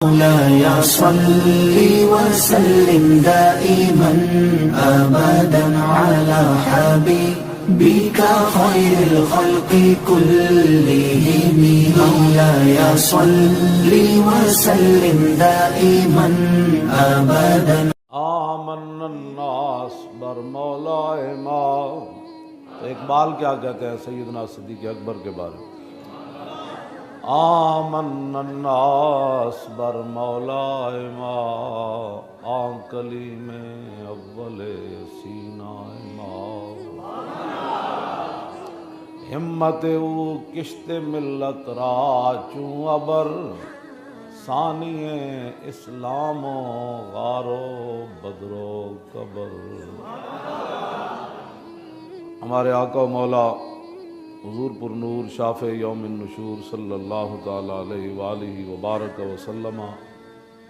مولاي صل وسلم دائما أبدا على حبيبك خير الخلق كلهم. مولاي صل وسلم دائما أبدا. آمن الناس بر مولائے ما. تو اقبال کیا کہتے ہیں سیدنا صدیق اکبر کے بارے میں؟ آمن الناس بر مولائے ما، آن کلیم اول سینہ ما. ہمت او کشت ملت را چوں ابر، ثانی اسلام و غارو بدر و قبر. ہمارے آقا و مولا حضور پر نور شافع یوم النشور صلی اللہ تعالیٰ علیہ وآلہ وبارک وسلم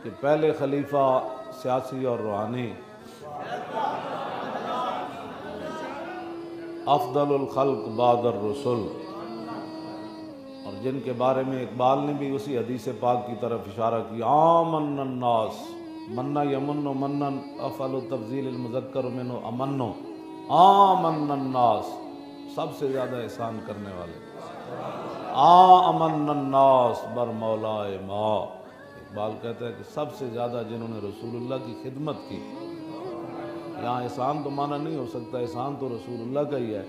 کہ پہلے خلیفہ سیاسی اور روحانی، افضل الخلق بعد الرسل، اور جن کے بارے میں اقبال نے بھی اسی حدیث پاک کی طرف اشارہ کیا. آمن الناس، منا یمن منن افعل تفضیل المذکر منو امنو. آمن الناس، سب سے زیادہ احسان کرنے والے. آمن الناس بر مولائے ما. اقبال کہتا ہے کہ سب سے زیادہ جنہوں نے رسول اللہ کی خدمت کی. یہاں احسان تو مانا نہیں ہو سکتا، احسان تو رسول اللہ کا ہی ہے.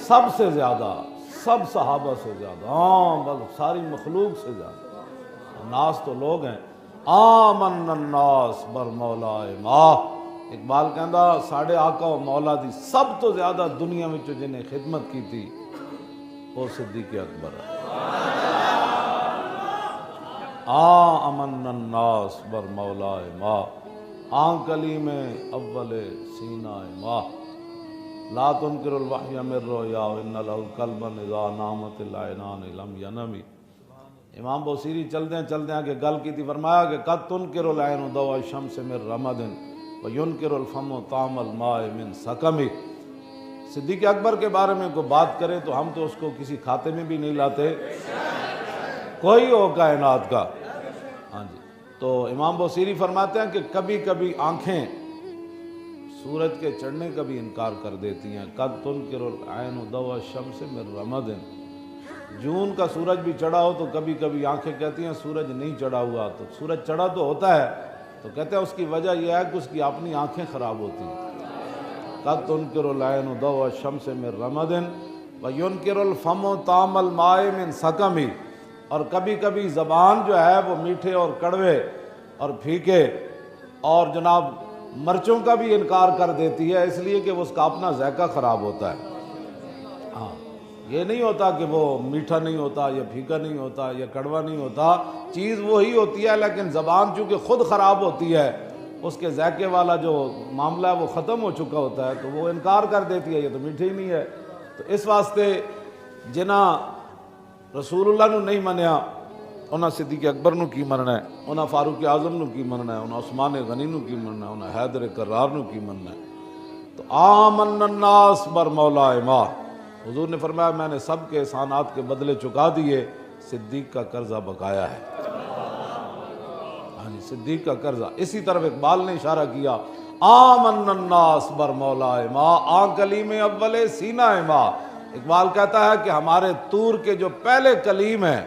سب سے زیادہ، سب صحابہ سے زیادہ، بس ساری مخلوق سے زیادہ. ناس تو لوگ ہیں. آمن الناس بر مولائے ما. اقبال کہندا ساڑھے آقا و مولا دی سب تو زیادہ دنیا میں جنہیں خدمت کی تھی وہ صدیق اکبر ہے. آمن الناس بر مولائے ما، آن کلیم اول سینہ ما. لا تنکر الوحی من رؤیا ان له قلبا اذا نامت العینان لم ینمی. امام بوصیری چلتے ہیں کہ گل کی تھی، فرمایا کہ قد تنکر العین ضوء الشمس من رمد وَيُنْكِرُ الْفَمُّ طَعْمَ الْمَاءِ مِنْ سَقَمِ. صدیق اکبر کے بارے میں کوئی بات کرے تو ہم تو اس کو کسی کھاتے میں بھی نہیں لاتے، کوئی ہو کائنات کا. ہاں جی. تو امام بوصیری فرماتے ہیں کہ کبھی کبھی آنکھیں سورج کے چڑھنے کا بھی انکار کر دیتی ہیں. قَدْ تُنْكِرُ الْعَيْنُ ضَوْءَ الشَّمْسِ مِنْ رَمَدٍ. جون کا سورج بھی چڑھا ہو تو کبھی کبھی آنکھیں کہتی ہیں سورج نہیں چڑھا ہوا. تو سورج چڑھا تو ہوتا ہے، تو کہتے ہیں اس کی وجہ یہ ہے کہ اس کی اپنی آنکھیں خراب ہوتی ہیں. قَدْ تُنْكِرُ الْعَيْنُ ضَوْءَ الشَّمْسِ مِنْ رَمَدٍ وَيُنْكِرُ الْفَمُّ طَعْمَ الْمَاءِ مِنْ سَقَمِ. اور کبھی کبھی زبان جو ہے وہ میٹھے اور کڑوے اور پھیکے اور جناب مرچوں کا بھی انکار کر دیتی ہے، اس لیے کہ اس کا اپنا ذائقہ خراب ہوتا ہے. ہاں، یہ نہیں ہوتا کہ وہ میٹھا نہیں ہوتا یا پھیکا نہیں ہوتا یا کڑوا نہیں ہوتا، چیز وہی ہوتی ہے، لیکن زبان چونکہ خود خراب ہوتی ہے، اس کے ذائقے والا جو معاملہ ہے وہ ختم ہو چکا ہوتا ہے، تو وہ انکار کر دیتی ہے، یہ تو میٹھے ہی نہیں ہے. تو اس واسطے جنہاں رسول اللہ نو نہیں منیا انہاں صدیق اکبر نو کی مننا ہے، انہاں فاروق اعظم نو کی مننا ہے، انہاں عثمان غنی نو کی مننا ہے، انہاں حیدر کرار نو کی مننا ہے. تو آمن الناس بر مولائے ما. حضور نے فرمایا میں نے سب کے احسانات کے بدلے چکا دیے، صدیق کا قرضہ بقایا ہے. ہاں جی، صدیق کا قرضہ. اسی طرف اقبال نے اشارہ کیا. آمن الناس بر مولائے ما، آن کلیم اول سینہ ما. اقبال کہتا ہے کہ ہمارے طور کے جو پہلے کلیم ہیں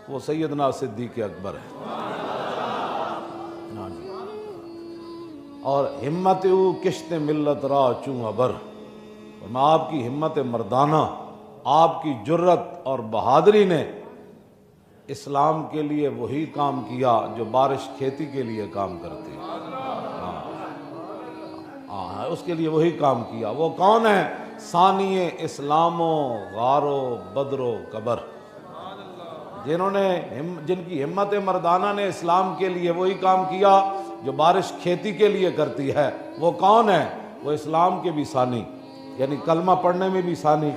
وہ سیدنا صدیق اکبر ہے. ہاں جی. اور ہمت او کشت ملت را چوں ابر. میں آپ کی ہمت مردانہ، آپ کی جرت اور بہادری نے اسلام کے لیے وہی کام کیا جو بارش کھیتی کے لیے کام کرتی ہے. ہاں، اس کے لیے وہی کام کیا. وہ کون ہے؟ ثانی اسلام و غار و بدر و قبر. جن کی ہمت مردانہ نے اسلام کے لیے وہی کام کیا جو بارش کھیتی کے لیے کرتی ہے. وہ کون ہے؟ وہ اسلام کے بھی ثانی، یعنی کلمہ پڑھنے میں بھی ثانی.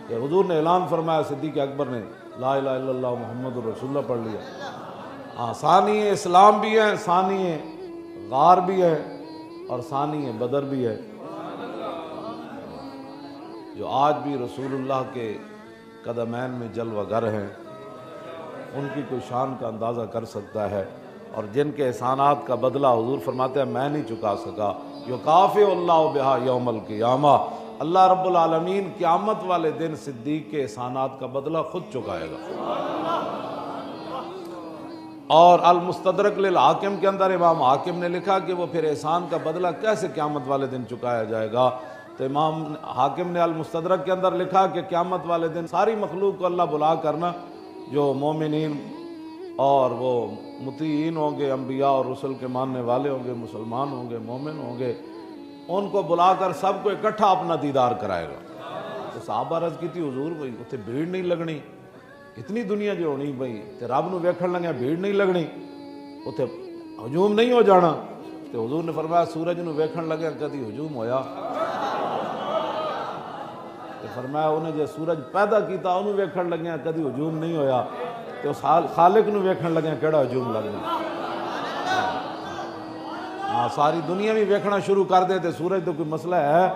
کہ حضور نے اعلان فرمایا، صدیق اکبر نے لا الہ الا اللہ محمد رسول اللہ پڑھ لیا. ہاں، ثانی اسلام بھی ہے، ثانی غار بھی ہے، اور ثانی بدر بھی ہے. جو آج بھی رسول اللہ کے قدمین میں جلوہ گر ہیں. ان کی کوئی شان کا اندازہ کر سکتا ہے، اور جن کے احسانات کا بدلہ حضور فرماتے ہیں میں نہیں چکا سکا، یکافئ اللہ بہا یوم القیامہ، اللہ رب العالمین قیامت والے دن صدیق کے احسانات کا بدلہ خود چکائے گا۔ اور المستدرک للحاکم کے اندر امام حاکم نے لکھا کہ وہ پھر احسان کا بدلہ کیسے قیامت والے دن چکایا جائے گا، تو امام حاکم نے المستدرک کے اندر لکھا کہ قیامت والے دن ساری مخلوق کو اللہ بلا کرنا، جو مومنین اور وہ مطیعین ہوں گے، انبیاء اور رسل کے ماننے والے ہوں گے، مسلمان ہوں گے، مومن ہوں گے، ان کو بلا کر سب کو اکٹھا اپنا دیدار کرائے گا۔ تو صحابہ عرض کی تھی حضور بھائی اتنے بھیڑ نہیں لگنی، اتنی دنیا جو ہونی بھائی تے رب نو ویکھن لگے بھیڑ نہیں لگنی، اتنے ہجوم نہیں ہو جانا، تو حضور نے فرمایا سورج نو ویکھن لگے کدی ہجوم ہویا؟ تو فرمایا انہیں جو سورج پیدا کیتا انہوں ویکھن لگے کدی ہجوم نہیں ہویا، تو خالق نو ویکھن لگے کیڑا ہجوم لگنا؟ ہاں ساری دنیا بھی ویکھنا شروع کر دے تے سورج تو کوئی مسئلہ ہے؟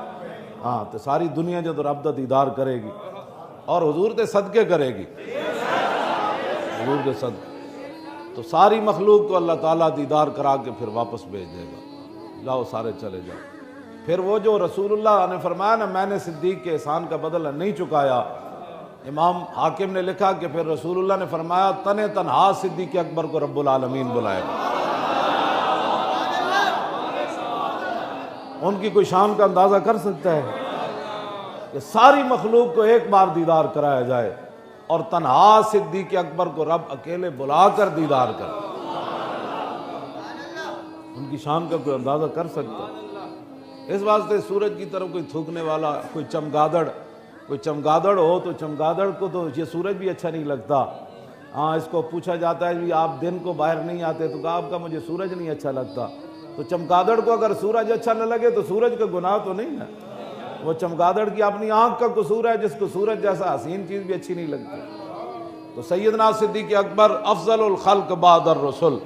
ہاں تو ساری دنیا جب رب دا دیدار کرے گی اور حضور دے صدقے کرے گی، حضور دے صدقے، تو ساری مخلوق کو اللہ تعالیٰ دیدار کرا کے پھر واپس بھیج دے گا، جاؤ سارے چلے جاؤ۔ پھر وہ جو رسول اللہ نے فرمایا نا میں نے صدیق کے احسان کا بدلہ نہیں چکایا، امام حاکم نے لکھا کہ پھر رسول اللہ نے فرمایا تنہا صدیق اکبر کو رب العالمین بلائے گا۔ ان کی کوئی شان کا اندازہ کر سکتا ہے کہ ساری مخلوق کو ایک بار دیدار کرایا جائے اور تنہا صدیق اکبر کو رب اکیلے بلا کر دیدار کر، ان کی شان کا کوئی اندازہ کر سکتا ہے؟ اس واسطے سورج کی طرف کوئی تھوکنے والا، کوئی چمگادڑ ہو تو چمگادڑ کو تو یہ سورج بھی اچھا نہیں لگتا۔ ہاں اس کو پوچھا جاتا ہے جی آپ دن کو باہر نہیں آتے، تو کہا آپ کا مجھے سورج نہیں اچھا لگتا، تو چمگادڑ کو اگر سورج اچھا نہ لگے تو سورج کا گناہ تو نہیں ہے، وہ چمگادڑ کی اپنی آنکھ کا قصور ہے، جس کو سورج جیسا حسین چیز بھی اچھی نہیں لگتی۔ تو سیدنا صدیق اکبر افضل الخلق بعد الرسل،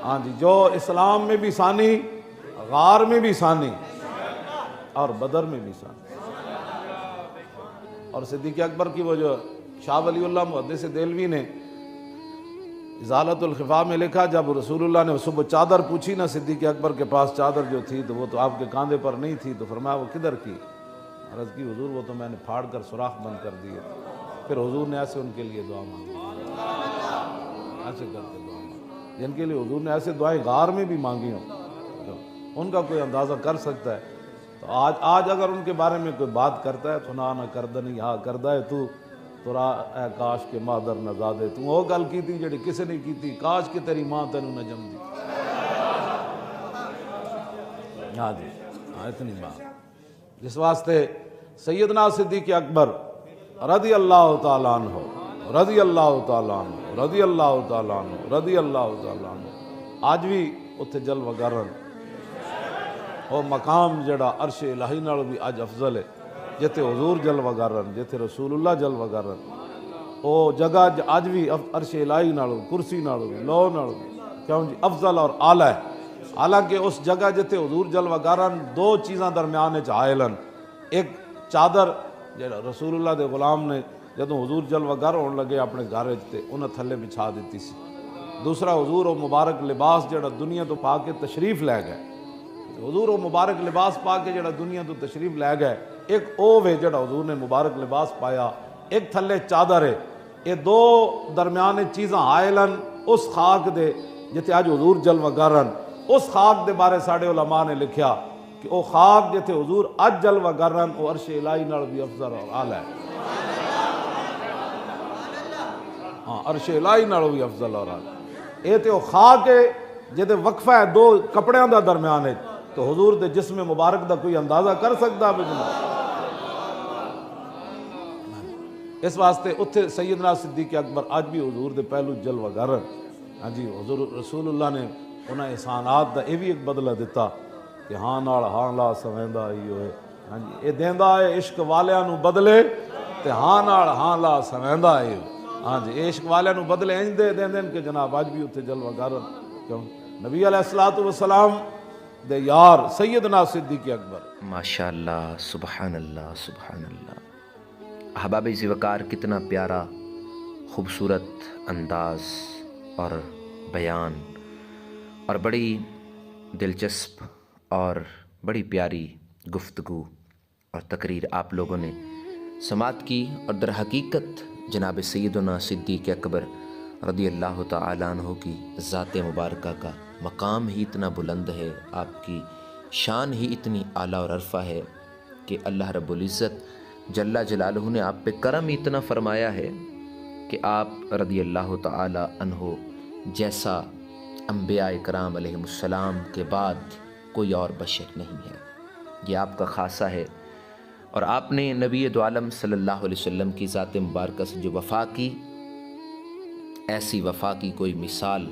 ہاں جی، جو اسلام میں بھی ثانی، غار میں بھی ثانی اور بدر میں بھی ثانی۔ اور صدیق اکبر کی وہ جو شاہ ولی اللہ محدث دہلوی نے ازالت الخفا میں لکھا، جب رسول اللہ نے صبح چادر پوچھی نا صدیق اکبر کے پاس چادر جو تھی تو وہ تو آپ کے کاندھے پر نہیں تھی، تو فرمایا وہ کدھر کی؟ عرض کی حضور وہ تو میں نے پھاڑ کر سوراخ بند کر دیے۔ پھر حضور نے ایسے ان کے لیے دعا مانگی، ایسے کرتے دعا مانگی، جن کے لیے حضور نے ایسے دعائیں غار میں بھی مانگی ہوں، ان کا کوئی اندازہ کر سکتا ہے؟ تو آج اگر ان کے بارے میں کوئی بات کرتا ہے سنا نہ کردنی ہاں کردہ ہے تو اے کاش کے مادر نہ زادے، تو وہ گل کی تھی جڑی کسے نہیں کی تھی، کاش کہ تیری ماں تینوں نہ جم دی۔ ہاں جی، ہاں اتنی بات۔ جس واسطے سیدنا صدیق اکبر رضی اللہ تعالیٰ عنہ، رضی اللہ تعالیٰ عنہ، رضی اللہ تعالیٰ عنہ، رضی اللہ تعالیٰ عنہ، آج بھی اتھے جلوہ گرن وہ مقام جڑا عرش الہی نال بھی اج افضل ہے، جتے حضور جلوہ گرن، جتے رسول اللہ جلوہ گرن، وہ جگہ اج بھی عرش الہی نال کرسی نال لو نال کیوں جی افضل اور اعلیٰ ہے۔ حالانکہ اس جگہ جتے حضور جلوہ گرن دو چیزاں درمیان حائلن، ایک چادر جڑا رسول اللہ دے غلام نے جدوں حضور جلوہ گر ہون لگے اپنے گھر تے انہاں تھلے بچھا دیتی سی، دوسرا حضور و مبارک لباس جڑا دنیا تو پا کے تشریف لے گئے، حضور و مبارک لباس پا کے جڑا دنیا تو تشریف لے گئے، ایک او وے جڑا حضور نے مبارک لباس پایا، ایک تھلے چادر ہے، یہ دو درمیان چیزاں حائلن اس خاک دے جتے آج حضور جلوہ گرن، اس خاک دے بارے ساڑے علماء نے لکھیا کہ او خاک جتے حضور اج جلوہ گرن او عرش الہی نال بھی افضل اور اعلیٰ ہے۔ ہاں عرش الہی نال بھی افضل اور اعلیٰ، اے تے او خاک ہے جتے وقفہ ہے دو کپڑیاں دا درمیان ہے، تو حضور دے جسم مبارک دا کوئی اندازہ کر سکتا ہے؟ اس واسطے اتھے سیدنا صدیق اکبر آج بھی حضور دے پہلو جلوہ گرن، ہاں جی، حضور رسول اللہ نے انہاں احسانات دا یہ بھی ایک بدلہ دیتا کہ ہاں نال ہاں لا سویندا ہی ہوئے، ہاں جی یہ دیندا ہے عشق والیاں نو بدلے تے ہاں نال ہاں لا سویندا ہی ہوئے، ہاں جی عشق والیاں نو بدلے انج دے دین کہ جناب آج بھی اتھے جلوہ گرن، کیوں نبی علیہ السلام دے یار سیدنا صدیق اکبر۔ ماشاءاللہ، سبحان اللہ، سبحان اللہ۔ احباب ذی وقار، کتنا پیارا خوبصورت انداز اور بیان اور بڑی دلچسپ اور بڑی پیاری گفتگو اور تقریر آپ لوگوں نے سماعت کی، اور در حقیقت جناب سیدنا صدیق اکبر رضی اللہ تعالیٰ عنہ کی ذات مبارکہ کا مقام ہی اتنا بلند ہے، آپ کی شان ہی اتنی اعلیٰ اور عرفہ ہے کہ اللہ رب العزت جل جلالہ نے آپ پہ کرم اتنا فرمایا ہے کہ آپ رضی اللہ تعالیٰ عنہ جیسا انبیاء کرام علیہ السلام کے بعد کوئی اور بشر نہیں ہے، یہ آپ کا خاصہ ہے۔ اور آپ نے نبی دو عالم صلی اللہ علیہ وسلم کی ذات مبارکہ سے جو وفا کی، ایسی وفا کی کوئی مثال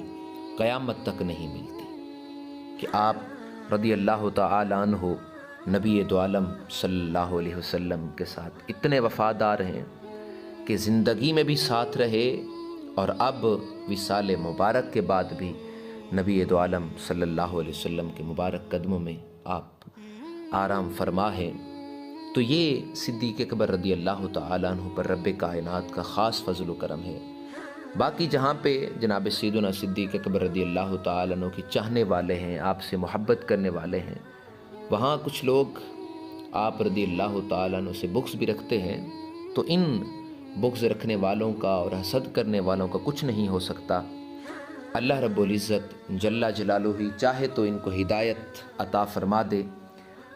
قیامت تک نہیں ملتی کہ آپ رضی اللہ تعالیٰ عنہ نبی دو عالم صلی اللہ علیہ وسلم کے ساتھ اتنے وفادار ہیں کہ زندگی میں بھی ساتھ رہے، اور اب وصال مبارک کے بعد بھی نبی دو عالم صلی اللہ علیہ وسلم کے مبارک قدموں میں آپ آرام فرما ہیں۔ تو یہ صدیق اکبر رضی اللہ تعالیٰ عنہ پر رب کائنات کا خاص فضل و کرم ہے۔ باقی جہاں پہ جناب سیدنا صدیق اکبر رضی اللہ تعالیٰ عنہ کی چاہنے والے ہیں، آپ سے محبت کرنے والے ہیں، وہاں کچھ لوگ آپ رضی اللہ تعالیٰ عنہ سے بغض بھی رکھتے ہیں، تو ان بغض رکھنے والوں کا اور حسد کرنے والوں کا کچھ نہیں ہو سکتا۔ اللہ رب العزت جل جلالہ ہی چاہے تو ان کو ہدایت عطا فرما دے،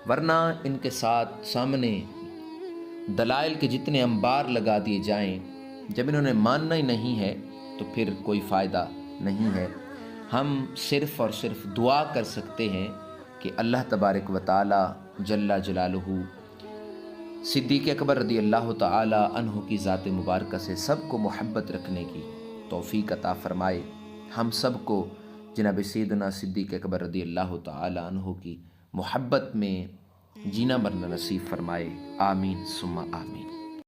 ورنہ ان کے ساتھ سامنے دلائل کے جتنے انبار لگا دیے جائیں، جب انہوں نے ماننا ہی نہیں ہے تو پھر کوئی فائدہ نہیں ہے۔ ہم صرف اور صرف دعا کر سکتے ہیں کہ اللہ تبارک و تعالی جل جلالہ صدیق اکبر رضی اللہ تعالی عنہ کی ذات مبارکہ سے سب کو محبت رکھنے کی توفیق عطا فرمائے، ہم سب کو جناب سیدنا صدیق اکبر رضی اللہ تعالی عنہ کی محبت میں جینا مرنا نصیب فرمائے، آمین ثم آمین۔